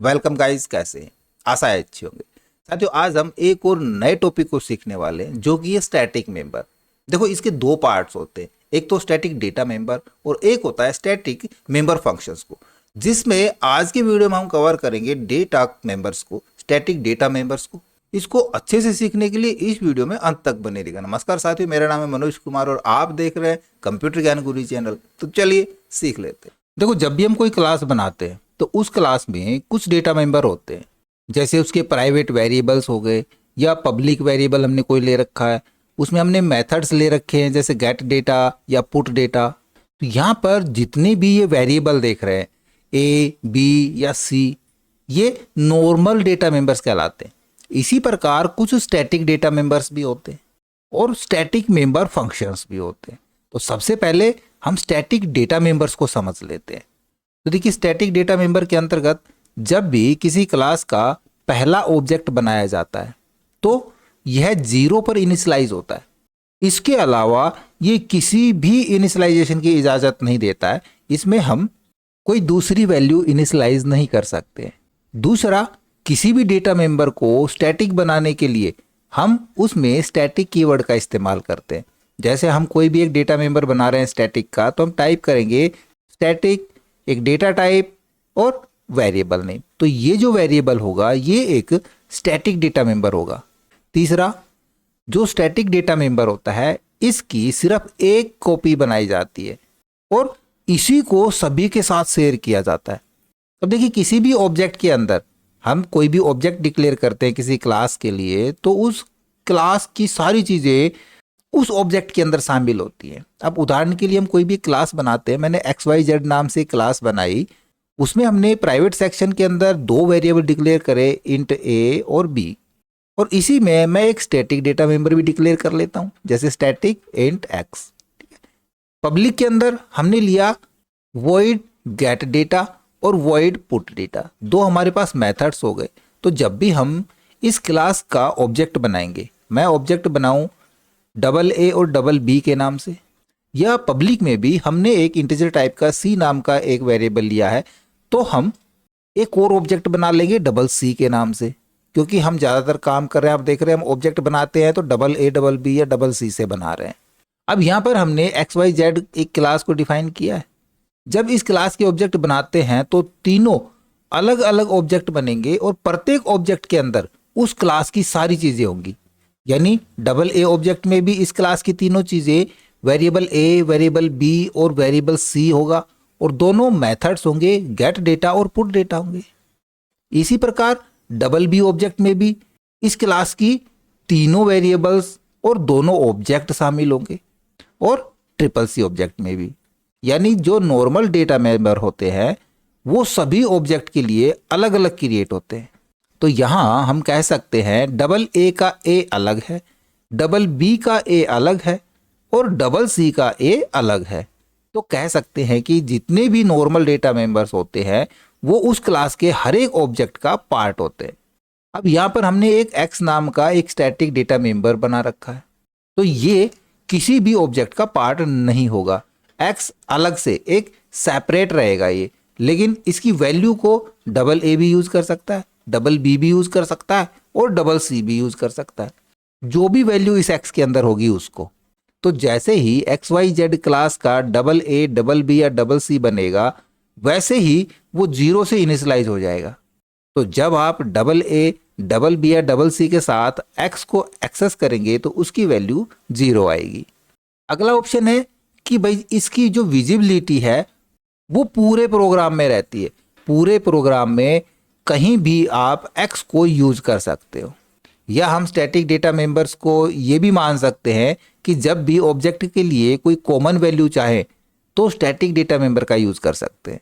Welcome guys, कैसे हैं? आशा है अच्छे होंगे। साथियों, आज हम एक और नए टॉपिक को सीखने वाले हैं जो कि है स्टैटिक मेंबर। देखो, इसके दो पार्ट्स होते हैं, एक तो स्टैटिक डेटा मेंबर और एक होता है स्टैटिक मेंबर फंक्शंस को, जिसमें आज की वीडियो में हम कवर करेंगे डेटा मेंबर्स को, स्टैटिक डेटा मेंबर्स को। इसको अच्छे से सीखने के लिए इस वीडियो में अंत तक बने रहिएगा। नमस्कार साथियों, मेरा नाम है मनोज कुमार और आप देख रहे हैं कंप्यूटर ज्ञान गुरु चैनल। तो चलिए सीख लेते हैं। देखो, जब भी हम कोई क्लास बनाते हैं तो उस क्लास में कुछ डेटा मेंबर होते हैं, जैसे उसके प्राइवेट वेरिएबल्स हो गए या पब्लिक वेरिएबल हमने कोई ले रखा है, उसमें हमने मेथड्स ले रखे हैं जैसे गेट डेटा या पुट डेटा। तो यहाँ पर जितने भी ये वेरिएबल देख रहे हैं, ए बी या सी, ये नॉर्मल डेटा मेंबर्स कहलाते हैं। इसी प्रकार कुछ स्टैटिक डेटा मेंबर्स भी होते हैं और स्टैटिक मेंबर फंक्शंस भी होते हैं। तो सबसे पहले हम स्टैटिक डेटा मेंबर्स को समझ लेते हैं। तो देखिए, स्टैटिक डेटा मेंबर के अंतर्गत जब भी किसी क्लास का पहला ऑब्जेक्ट बनाया जाता है तो यह 0 पर इनिशियलाइज होता है। इसके अलावा ये किसी भी इनिशियलाइजेशन की इजाज़त नहीं देता है। इसमें हम कोई दूसरी वैल्यू इनिशियलाइज नहीं कर सकते। दूसरा, किसी भी डेटा मेंबर को स्टैटिक बनाने के लिए हम उसमें स्टैटिक कीवर्ड का इस्तेमाल करते हैं। जैसे हम कोई भी एक डेटा मेंबर बना रहे हैं स्टैटिक का, तो हम टाइप करेंगे स्टैटिक, एक डेटा टाइप और वेरिएबल नेम। तो ये जो वेरिएबल होगा ये एक स्टैटिक डेटा मेंबर होगा। तीसरा, जो स्टैटिक डेटा मेंबर होता है इसकी सिर्फ एक कॉपी बनाई जाती है और इसी को सभी के साथ शेयर किया जाता है। अब देखिए, किसी भी ऑब्जेक्ट के अंदर हम कोई भी ऑब्जेक्ट डिक्लेयर करते हैं किसी क्लास के लिए, तो उस क्लास की सारी चीज़ें उस ऑब्जेक्ट के अंदर शामिल होती हैं। अब उदाहरण के लिए हम कोई भी क्लास बनाते हैं, मैंने XYZ नाम से क्लास बनाई, उसमें हमने प्राइवेट सेक्शन के अंदर दो वेरिएबल डिक्लेयर करे, इंट ए और बी, और इसी में मैं एक स्टैटिक डेटा मेंबर भी डिक्लेयर कर लेता हूं जैसे स्टैटिक इंट एक्स। पब्लिक के अंदर हमने लिया वॉइड गेट डेटा और वॉइड पुट डेटा, दो हमारे पास मेथड्स हो गए। तो जब भी हम इस क्लास का ऑब्जेक्ट बनाएंगे, मैं ऑब्जेक्ट बनाऊं AA और BB के नाम से, या पब्लिक में भी हमने एक इंटीजर टाइप का C नाम का एक वेरिएबल लिया है, तो हम एक और ऑब्जेक्ट बना लेंगे CC के नाम से, क्योंकि हम ज़्यादातर काम कर रहे हैं, आप देख रहे हैं हम ऑब्जेक्ट बनाते हैं तो AA BB या CC से बना रहे हैं। अब यहाँ पर हमने XYZ एक क्लास को डिफाइन किया है। जब इस क्लास के ऑब्जेक्ट बनाते हैं तो तीनों अलग अलग ऑब्जेक्ट बनेंगे और प्रत्येक ऑब्जेक्ट के अंदर उस क्लास की सारी चीज़ें होंगी। यानी AA ऑब्जेक्ट में भी इस क्लास की तीनों चीज़ें, वेरिएबल A, वेरिएबल B और वेरिएबल C होगा, और दोनों मेथड्स होंगे गेट डेटा और पुट डेटा होंगे। इसी प्रकार BB ऑब्जेक्ट में भी इस क्लास की तीनों वेरिएबल्स और दोनों ऑब्जेक्ट शामिल होंगे, और CCC ऑब्जेक्ट में भी। यानी जो नॉर्मल डेटा मेंबर होते हैं वो सभी ऑब्जेक्ट के लिए अलग अलग क्रिएट होते हैं। तो यहाँ हम कह सकते हैं AA का A अलग है, BB का A अलग है और CC का A अलग है। तो कह सकते हैं कि जितने भी नॉर्मल डेटा मेंबर्स होते हैं वो उस क्लास के हर एक ऑब्जेक्ट का पार्ट होते हैं। अब यहाँ पर हमने एक X नाम का एक स्टैटिक डेटा मेंबर बना रखा है, तो ये किसी भी ऑब्जेक्ट का पार्ट नहीं होगा। X अलग से एक सेपरेट रहेगा ये, लेकिन इसकी वैल्यू को AA भी यूज कर सकता है, BB भी यूज कर सकता है और CC भी यूज कर सकता है, जो भी वैल्यू इस X के अंदर होगी उसको। तो जैसे ही XYZ क्लास का AA, BB या CC बनेगा, वैसे ही वो 0 से इनिशियलाइज हो जाएगा। तो जब आप AA, BB या CC के साथ X को एक्सेस करेंगे तो उसकी वैल्यू 0 आएगी। अगला ऑप्शन है कि भाई इसकी जो विजिबिलिटी है वो पूरे प्रोग्राम में रहती है। पूरे प्रोग्राम में कहीं भी आप X को यूज कर सकते हो। या हम स्टैटिक डेटा मेंबर्स को ये भी मान सकते हैं कि जब भी ऑब्जेक्ट के लिए कोई कॉमन वैल्यू चाहे तो स्टैटिक डेटा मेंबर का यूज कर सकते हैं।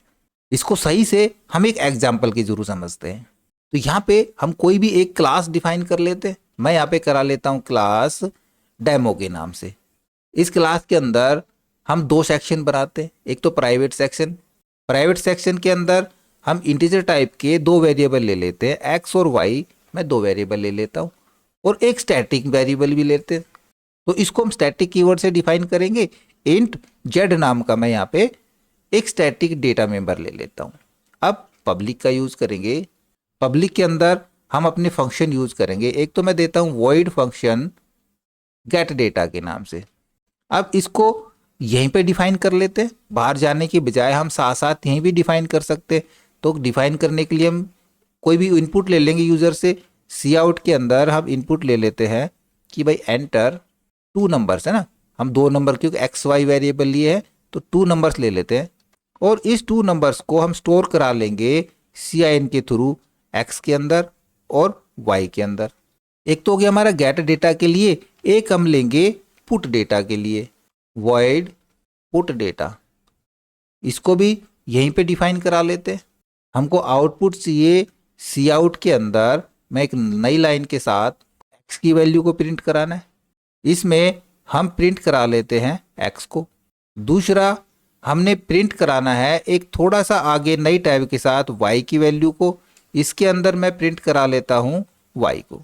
इसको सही से हम एक एग्जाम्पल के जरूर समझते हैं। तो यहाँ पे हम कोई भी एक क्लास डिफाइन कर लेते हैं। मैं यहाँ पे करा लेता हूँ क्लास डेमो के नाम से। इस क्लास के अंदर हम दो सेक्शन बनाते हैं, एक तो प्राइवेट सेक्शन। प्राइवेट सेक्शन के अंदर हम इंटीजर टाइप के दो वेरिएबल ले लेते हैं, X और Y। मैं दो वेरिएबल ले लेता हूँ और एक स्टैटिक वेरिएबल भी लेते हैं। तो इसको हम स्टैटिक कीवर्ड से डिफाइन करेंगे। इंट Z नाम का मैं यहाँ पे एक स्टैटिक डेटा मेंबर ले लेता हूँ। अब पब्लिक का यूज करेंगे पब्लिक के अंदर हम अपने फंक्शन यूज करेंगे। एक तो मैं देता हूं वॉइड फंक्शन गेट डेटा के नाम से। अब इसको यहीं पे डिफाइन कर लेते हैं, बाहर जाने की बजाय हम साथ साथ यहीं भी डिफाइन कर सकते हैं। तो डिफाइन करने के लिए हम कोई भी इनपुट ले लेंगे यूजर से। सी आउट के अंदर हम इनपुट ले लेते हैं कि भाई एंटर 2 नंबर्स है ना, हम 2 नंबर क्योंकि एक्स वाई वेरिएबल लिए है तो 2 नंबर्स ले लेते हैं। और इस 2 नंबर्स को हम स्टोर करा लेंगे सी आई एन के थ्रू एक्स के अंदर और वाई के अंदर। एक तो हो गया हमारा गेट डेटा के लिए, एक हम लेंगे पुट डेटा के लिए, वॉइड पुट डेटा। इसको भी यहीं पे डिफाइन करा लेते हैं। हमको आउटपुट चाहिए सी आउट के अंदर, मैं एक नई लाइन के साथ एक्स की वैल्यू को प्रिंट कराना है। इसमें हम प्रिंट करा लेते हैं एक्स को। दूसरा हमने प्रिंट कराना है एक थोड़ा सा आगे नई टैब के साथ वाई की वैल्यू को। इसके अंदर मैं प्रिंट करा लेता हूँ वाई को।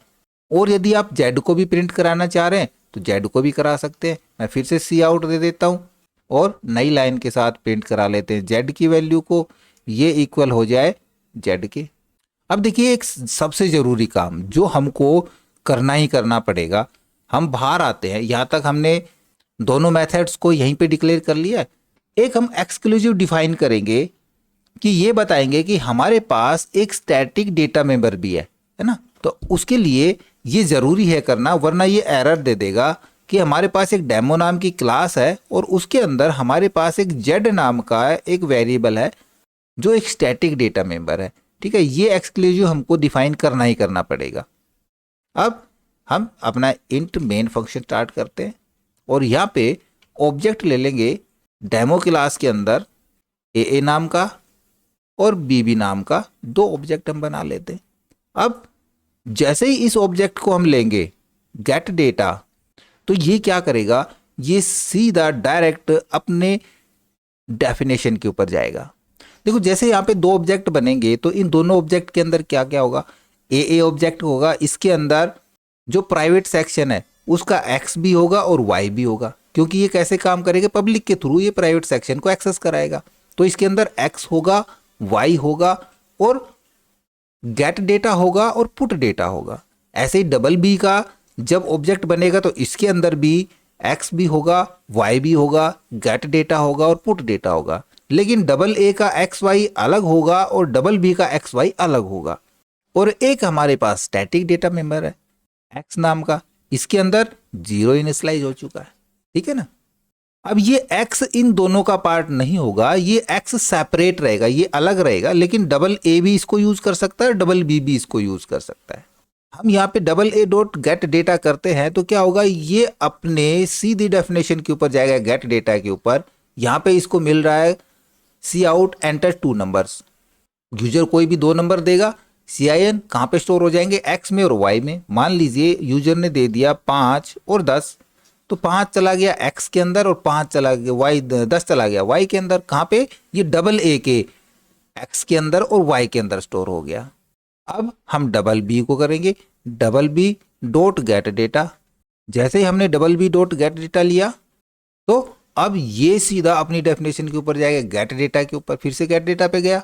और यदि आप जेड को भी प्रिंट कराना चाह रहे हैं तो जेड को भी करा सकते हैं। मैं फिर से सी आउट दे देता हूँ और नई लाइन के साथ प्रिंट करा लेते हैं जेड की वैल्यू को, ये इक्वल हो जाए जेड के। अब देखिए एक सबसे ज़रूरी काम जो हमको करना ही करना पड़ेगा, हम बाहर आते हैं। यहाँ तक हमने दोनों मेथड्स को यहीं पे डिक्लेयर कर लिया है। एक हम एक्सक्लूसिव डिफाइन करेंगे कि ये बताएंगे कि हमारे पास एक स्टैटिक डेटा मेंबर भी है ना। तो उसके लिए ये ज़रूरी है करना, वरना ये एरर दे देगा कि हमारे पास एक डेमो नाम की क्लास है और उसके अंदर हमारे पास एक जेड नाम का एक वेरिएबल है जो एक स्टैटिक डेटा मेंबर है। ठीक है, ये एक्सक्लूसिव हमको डिफाइन करना ही करना पड़ेगा। अब हम अपना इंट मेन फंक्शन स्टार्ट करते हैं और यहाँ पे ऑब्जेक्ट ले लेंगे डेमो क्लास के अंदर ए नाम का और बी नाम का 2 ऑब्जेक्ट हम बना लेते हैं। अब जैसे ही इस ऑब्जेक्ट को हम लेंगे गेट डेटा, तो ये क्या करेगा, ये सीधा डायरेक्ट अपने डेफिनेशन के ऊपर जाएगा। देखो जैसे यहाँ पे 2 ऑब्जेक्ट बनेंगे तो इन दोनों ऑब्जेक्ट के अंदर क्या क्या होगा, ए ऑब्जेक्ट होगा, इसके अंदर जो प्राइवेट सेक्शन है उसका एक्स भी होगा और वाई भी होगा, क्योंकि ये कैसे काम करेगा, पब्लिक के थ्रू ये प्राइवेट सेक्शन को एक्सेस कराएगा। तो इसके अंदर एक्स होगा, वाई होगा और गेट डेटा होगा और पुट डेटा होगा। ऐसे ही डबल बी का जब ऑब्जेक्ट बनेगा तो इसके अंदर भी एक्स भी होगा, वाई भी होगा, गेट डेटा होगा और पुट डेटा होगा। लेकिन डबल ए का एक्स वाई अलग होगा और डबल बी का एक्स वाई अलग होगा। और एक हमारे पास स्टैटिक डेटा मेंबर है एक्स नाम का, इसके अंदर 0 इनिशियलाइज हो चुका है। ठीक है ना। अब ये x इन दोनों का पार्ट नहीं होगा, ये x सेपरेट रहेगा, ये अलग रहेगा। लेकिन डबल ए भी इसको यूज कर सकता है, डबल बी भी इसको यूज कर सकता है। हम यहाँ पे double A dot get data करते हैं तो क्या होगा, ये अपने सीधी डेफिनेशन के ऊपर जाएगा गेट डेटा के ऊपर। यहाँ पे इसको मिल रहा है सी आउट एंटर 2 नंबर्स। यूजर कोई भी 2 नंबर देगा, सी आई एन कहाँ पे स्टोर हो जाएंगे, एक्स में और वाई में। मान लीजिए यूजर ने दे दिया 5 और 10, तो 5 चला गया एक्स के अंदर और 5 चला गया वाई, 10 चला गया वाई के अंदर। कहाँ पे, ये डबल ए के एक्स के अंदर और वाई के अंदर स्टोर हो गया। अब हम डबल बी को करेंगे double B dot get data. जैसे ही हमने double B dot get data लिया तो अब ये सीधा अपनी डेफिनेशन के ऊपर जाएगा गेट डेटा के ऊपर। फिर से गेट डेटा पे गया।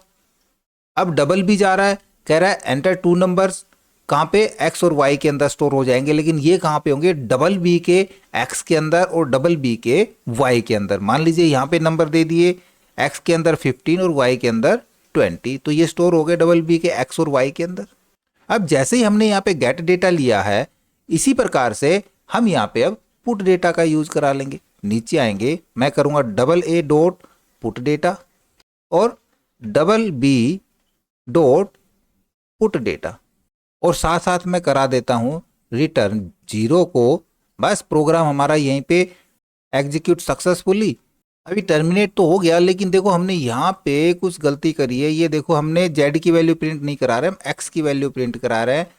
अब डबल बी जा रहा है, कह रहा है एंटर 2 नंबर्स, कहाँ पे, एक्स और वाई के अंदर स्टोर हो जाएंगे। लेकिन ये कहाँ पे होंगे, डबल बी के एक्स के अंदर और डबल बी के वाई के अंदर। मान लीजिए यहाँ पे नंबर दे दिए एक्स के अंदर 15 और वाई के अंदर 20, तो ये स्टोर हो गए डबल बी के एक्स और वाई के अंदर। अब जैसे ही हमने यहाँ पे गेट डेटा लिया है, इसी प्रकार से हम यहाँ पे अब पुट डेटा का यूज करा लेंगे। नीचे आएंगे, मैं करूँगा double A dot put data और double B dot put data, और साथ साथ मैं करा देता हूँ रिटर्न 0 को। बस प्रोग्राम हमारा यहीं पे एग्जीक्यूट सक्सेसफुली। अभी टर्मिनेट तो हो गया, लेकिन देखो हमने यहाँ पे कुछ गलती करी है। ये देखो हमने z की वैल्यू प्रिंट नहीं करा रहे, हम x की वैल्यू प्रिंट करा रहे हैं।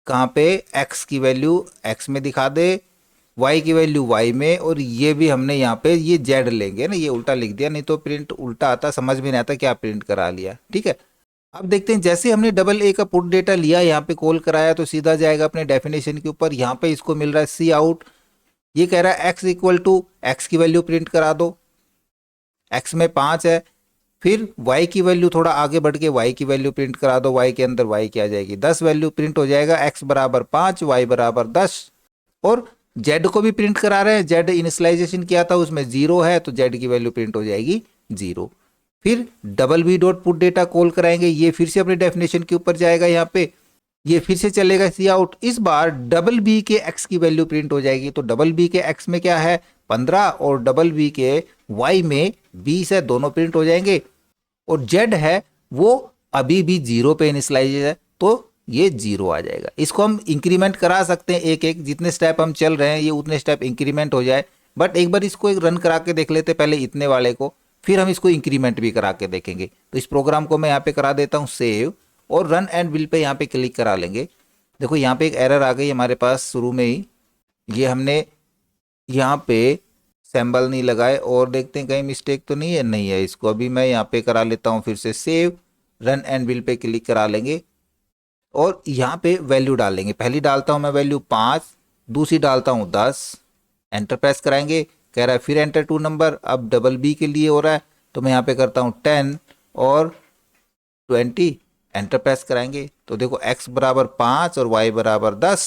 कहाँ पे, x की वैल्यू x में दिखा दे, y की वैल्यू y में, और ये भी हमने यहाँ पे ये z लेंगे ना, ये उल्टा लिख दिया, नहीं तो प्रिंट उल्टा आता, समझ में नहीं आता क्या प्रिंट करा लिया। ठीक है, अब देखते हैं जैसे हमने डबल ए का पुट डेटा लिया, यहाँ पे कॉल कराया तो सीधा जाएगा अपने डेफिनेशन के ऊपर। यहाँ पे इसको मिल रहा है सी आउट, ये कह रहा है x इक्वल टू एक्स की वैल्यू प्रिंट करा दो। x में 5 है, फिर y की वैल्यू थोड़ा आगे बढ़ के y की वैल्यू प्रिंट करा दो, y के अंदर y की आ जाएगी 10 वैल्यू प्रिंट हो जाएगा, x बराबर 5 y बराबर 10। और z को भी प्रिंट करा रहे हैं, z इनिशियलाइजेशन किया था उसमें 0 है तो z की वैल्यू प्रिंट हो जाएगी 0। फिर double B dot put data call कराएंगे, ये फिर से अपने डेफिनेशन के ऊपर जाएगा, यहाँ पे ये फिर से चलेगा सी आउट। इस बार डबल बी के x की वैल्यू प्रिंट हो जाएगी, तो डबल बी के x में क्या है 15 और डबल बी के y में 20 है, दोनों प्रिंट हो जाएंगे। और z है वो अभी भी 0 पे इनिशियलाइज है तो ये 0 आ जाएगा। इसको हम इंक्रीमेंट करा सकते हैं, एक एक जितने स्टेप हम चल रहे हैं ये उतने स्टेप इंक्रीमेंट हो जाए। बट एक बार इसको एक रन करा के देख लेते पहले इतने वाले को, फिर हम इसको इंक्रीमेंट भी करा के देखेंगे। तो इस प्रोग्राम को मैं यहाँ पे करा देता हूँ सेव, और रन एंड बिल पे यहाँ पे क्लिक करा लेंगे। देखो यहाँ पे एक एरर आ गई हमारे पास शुरू में ही, ये हमने यहाँ पे सैम्बल नहीं लगाए, और देखते हैं कहीं मिस्टेक तो नहीं है, नहीं है। इसको अभी मैं यहाँ पे करा लेता हूँ फिर से save, run and bill pay click करा लेंगे और यहाँ पे वैल्यू डालेंगे। पहली डालता हूँ मैं वैल्यू 5, दूसरी डालता हूँ 10, एंटर प्रेस कराएंगे, कह रहा है फिर एंटर 2 नंबर। अब डबल बी के लिए हो रहा है तो मैं यहाँ पे करता हूँ 10 और 20, एंटर प्रेस कराएंगे तो देखो x बराबर 5 और y बराबर 10,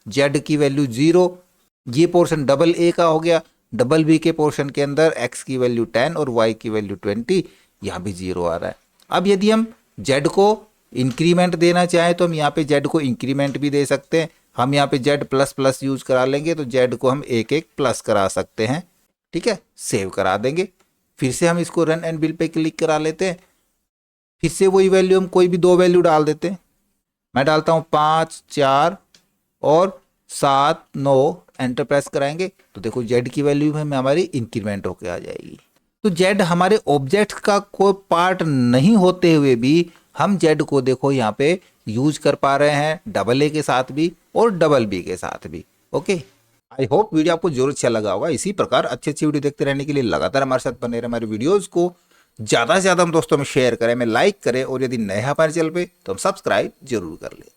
z की वैल्यू 0। ये पोर्शन डबल ए का हो गया, डबल बी के पोर्शन के अंदर x की वैल्यू 10 और y की वैल्यू 20, यहाँ भी 0 आ रहा है। अब यदि हम z को इंक्रीमेंट देना चाहें तो हम यहाँ पे z को इंक्रीमेंट भी दे सकते हैं। हम यहाँ पे z प्लस प्लस यूज करा लेंगे तो z को हम एक एक प्लस करा सकते हैं, ठीक है। सेव करा देंगे, फिर से हम इसको run and bill pay click करा लेते हैं, फिर से वही वैल्यू हम कोई भी 2 वैल्यू डाल देते हैं। मैं डालता हूँ 5, 4 और 7, 9, एंटर प्रेस कराएंगे तो देखो z की वैल्यू में हमारी इंक्रीमेंट होके आ जाएगी। तो z हमारे ऑब्जेक्ट का कोई पार्ट नहीं होते हुए भी हम z को देखो यहाँ पे यूज कर पा रहे हैं, डबल ए के साथ भी और डबल बी के साथ भी। ओके, आई होप वीडियो आपको जरूर अच्छा लगा होगा। इसी प्रकार अच्छी अच्छी वीडियो देखते रहने के लिए लगातार हमारे साथ बने रहे। हमारे वीडियोस को ज़्यादा से ज़्यादा हम दोस्तों में शेयर करें, में लाइक करें, और यदि नए हमारे चैनल पे तो हम सब्सक्राइब जरूर कर लें।